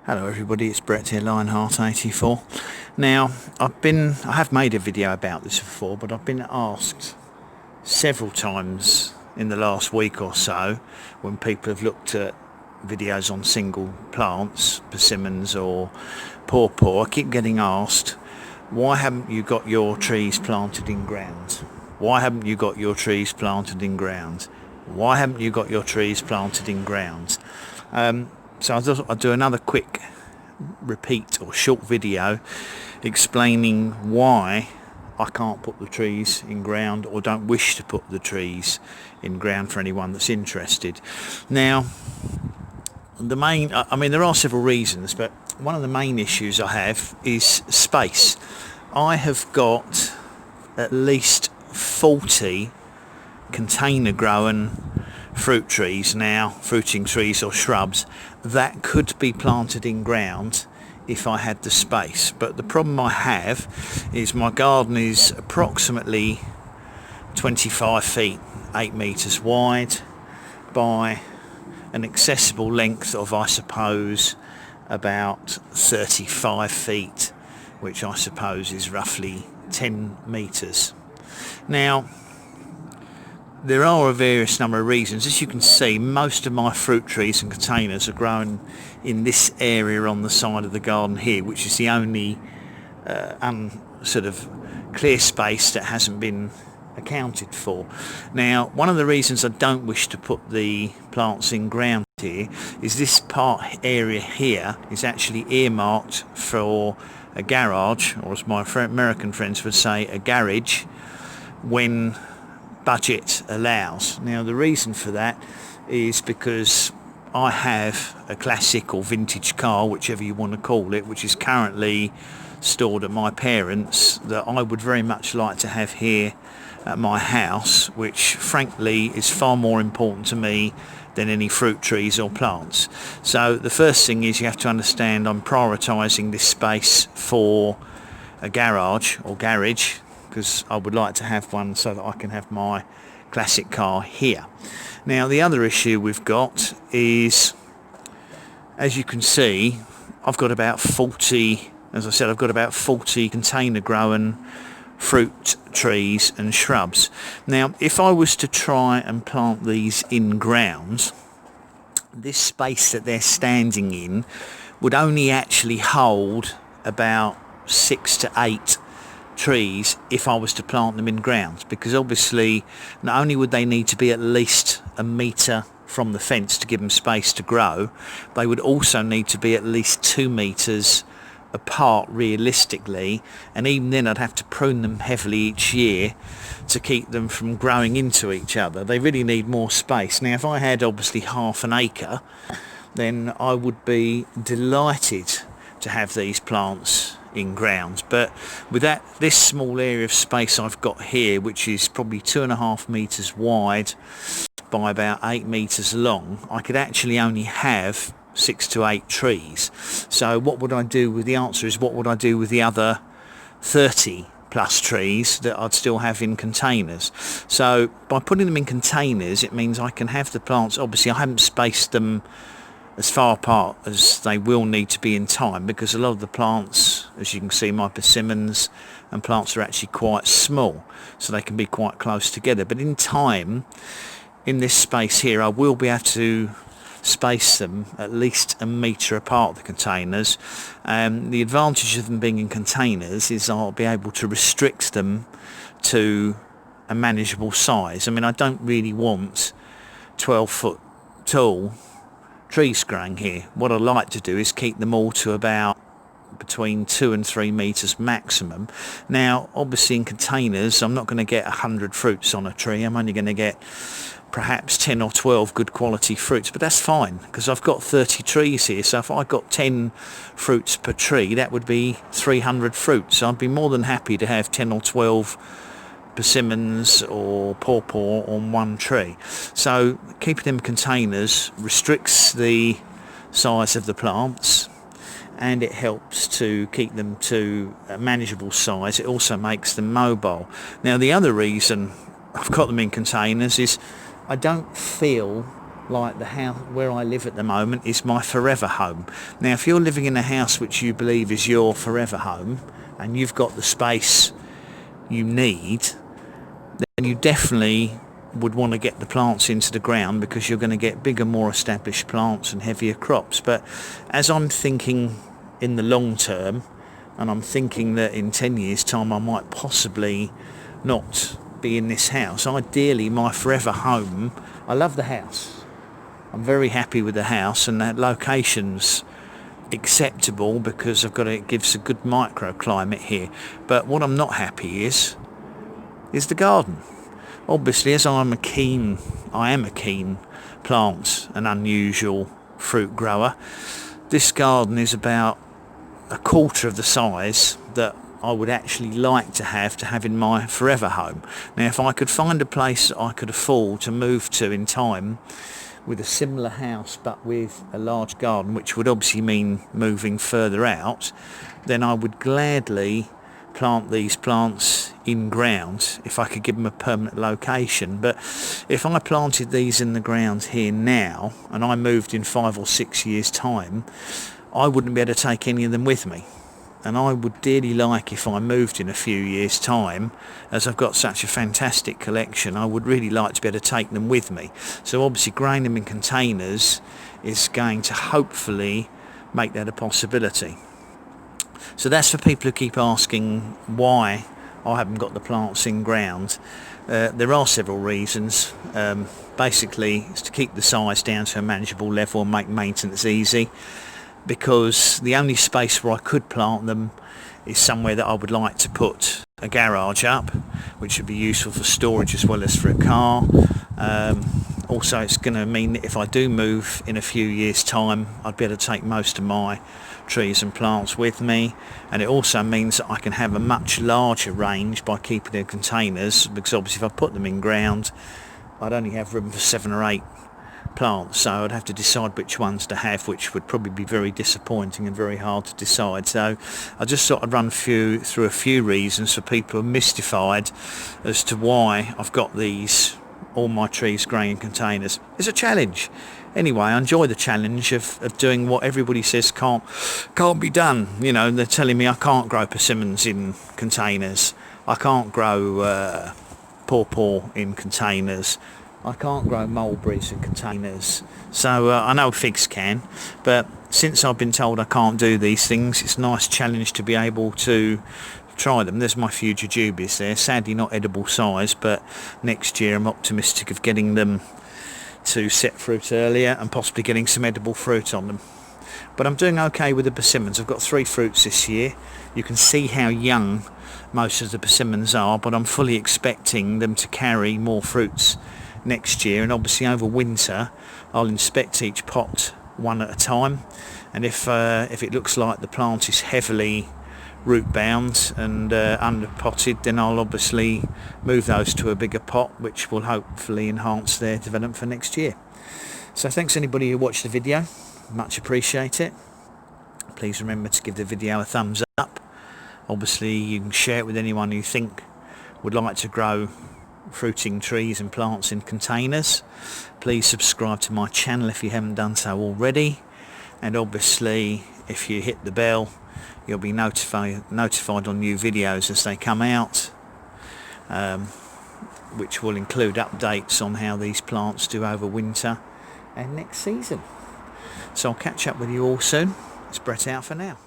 Hello everybody, it's Brett here, Lionheart84. Now, I have made a video about this before, but I've been asked several times in the last week or so, when people have looked at videos on single plants, persimmons or pawpaw, I keep getting asked, why haven't you got your trees planted in ground? Why haven't you got your trees planted in ground? Why haven't you got your trees planted in ground? So I'll do another quick repeat or short video explaining why I can't put the trees in ground, or don't wish to put the trees in ground, for anyone that's interested. Now, there are several reasons, but one of the main issues I have is space. I have got at least 40 container growing fruit trees now, fruiting trees or shrubs, that could be planted in ground if I had the space. But the problem I have is my garden is approximately 25 feet, 8 metres wide, by an accessible length of, I suppose, about 35 feet, which I suppose is roughly 10 metres. Now, there are a various number of reasons. As you can see, most of my fruit trees and containers are grown in this area on the side of the garden here, which is the only sort of clear space that hasn't been accounted for. Now, one of the reasons I don't wish to put the plants in ground here is this area here is actually earmarked for a garage, or as my American friends would say, a garage, when budget allows. Now, the reason for that is because I have a classic or vintage car, whichever you want to call it, which is currently stored at my parents', that I would very much like to have here at my house, which frankly is far more important to me than any fruit trees or plants. So the first thing is, you have to understand I'm prioritising this space for a garage or garage, because I would like to have one so that I can have my classic car here. Now, the other issue we've got is, as you can see, I've got about 40, as I said, I've got about 40 container growing fruit trees and shrubs. Now, if I was to try and plant these in ground, this space that they're standing in would only actually hold about 6 to 8 trees if I was to plant them in ground, because obviously not only would they need to be at least a metre from the fence to give them space to grow, they would also need to be at least 2 metres apart realistically, and even then I'd have to prune them heavily each year to keep them from growing into each other. They really need more space. Now, if I had obviously half an acre, then I would be delighted to have these plants in ground, but with this small area of space I've got here, which is probably 2.5 metres wide by about 8 metres long, I could actually only have 6 to 8 trees. So what would I do with the answer is, what would I do with the other 30 plus trees that I'd still have in containers? So by putting them in containers, it means I can have the plants, obviously I haven't spaced them as far apart as they will need to be in time, because a lot of the plants, as you can see, my persimmons and plants are actually quite small, so they can be quite close together. But in time, in this space here, I will be able to space them at least a metre apart, the containers. The advantage of them being in containers is I'll be able to restrict them to a manageable size. I mean, I don't really want 12-foot tall trees growing here. What I like to do is keep them all to about between 2 and 3 metres maximum. Now, obviously in containers, I'm not going to get 100 fruits on a tree. I'm only going to get perhaps 10 or 12 good quality fruits, but that's fine, because I've got 30 trees here. So if I got 10 fruits per tree, that would be 300 fruits. So I'd be more than happy to have 10 or 12 persimmons or pawpaw on one tree. So keeping them in containers restricts the size of the plants, and it helps to keep them to a manageable size. It also makes them mobile. Now, the other reason I've got them in containers is I don't feel like the house where I live at the moment is my forever home. Now if you're living in a house which you believe is your forever home and you've got the space you need, then you definitely would want to get the plants into the ground, because you're going to get bigger, more established plants and heavier crops. But as I'm thinking in the long term, and I'm thinking that in 10 years time I might possibly not be in this house, ideally my forever home, I love the house, I'm very happy with the house, and that location's acceptable because it gives a good microclimate here. But what I'm not happy is the garden. Obviously, as I am a keen plant and unusual fruit grower, this garden is about a quarter of the size that I would actually like to have in my forever home. Now, if I could find a place that I could afford to move to in time with a similar house but with a large garden, which would obviously mean moving further out, then I would gladly plant these plants in ground if I could give them a permanent location. But if I planted these in the ground here now and I moved in 5 or 6 years time, I wouldn't be able to take any of them with me. And I would dearly like, if I moved in a few years time, as I've got such a fantastic collection, I would really like to be able to take them with me. So obviously growing them in containers is going to hopefully make that a possibility. So that's for people who keep asking why I haven't got the plants in ground. There are several reasons. Basically it's to keep the size down to a manageable level and make maintenance easy, because the only space where I could plant them is somewhere that I would like to put a garage up, which would be useful for storage as well as for a car. Also, it's going to mean that if I do move in a few years time, I'd be able to take most of my trees and plants with me, and it also means that I can have a much larger range by keeping them in containers, because obviously if I put them in ground I'd only have room for 7 or 8 plants, so I'd have to decide which ones to have, which would probably be very disappointing and very hard to decide. So I just thought I'd run through a few reasons for people who are mystified as to why I've got all my trees growing in containers. It's a challenge. Anyway, I enjoy the challenge of doing what everybody says can't be done. You know, they're telling me I can't grow persimmons in containers, I can't grow pawpaw in containers, I can't grow mulberries in containers. So I know figs can, but since I've been told I can't do these things, it's a nice challenge to be able to try them. There's my few jujubes there, sadly not edible size, but next year I'm optimistic of getting them to set fruit earlier and possibly getting some edible fruit on them. But I'm doing okay with the persimmons. I've got 3 fruits this year. You can see how young most of the persimmons are, but I'm fully expecting them to carry more fruits next year. And obviously over winter I'll inspect each pot one at a time, and if it looks like the plant is heavily root bound and under potted, then I'll obviously move those to a bigger pot, which will hopefully enhance their development for next year. So thanks anybody who watched the video, much appreciate it. Please remember to give the video a thumbs up. Obviously you can share it with anyone you think would like to grow fruiting trees and plants in containers. Please subscribe to my channel if you haven't done so already, and obviously if you hit the bell you'll be notified on new videos as they come out, which will include updates on how these plants do over winter and next season. So I'll catch up with you all soon. It's Brett out for now.